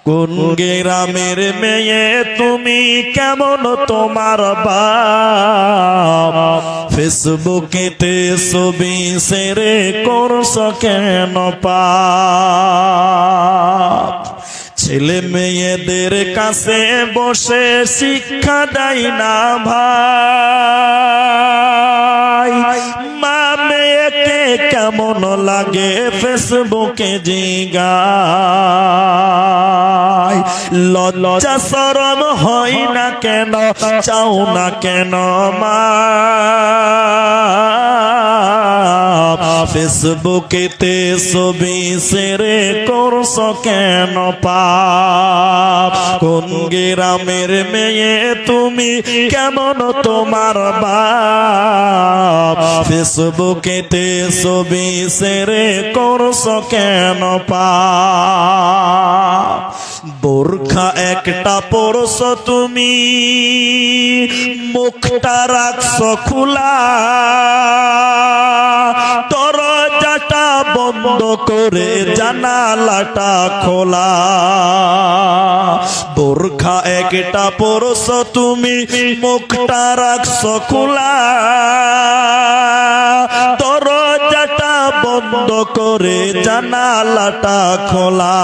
কোন গ্রামের মেয়ে তুমি, কেমন তোমার বাপ? ফেসবুকেতে ছবি শেয়ার করছো কেন পাপ? ছেলে মেয়েদের কাছে বসে শিক্ষা দেয় না ভাই। মা মেয়েকে কেমন লাগে ফেসবুকে জিগায়। লজ্জা শরম হয় না কেন, চাও না কেন মা? ফেসবুকেতে ছবি শেয়ার করছো কেন পাপ? কোন গ্রামের মেয়ে তুমি, কেমন তোমার বাপ? ফেসবুকেতে ছবি শেয়ার করছো কেন পাপ? বোরখা একটা পরছো তুমি, মুখটা রাখছো খোলা, দরজাটা বন্ধ করে জানালাটা খোলা। বোরখা একটা পরছো তুমি, মুখটা রাখছো খোলা, দরজাটা বন্ধ করে জানালাটা খোলা।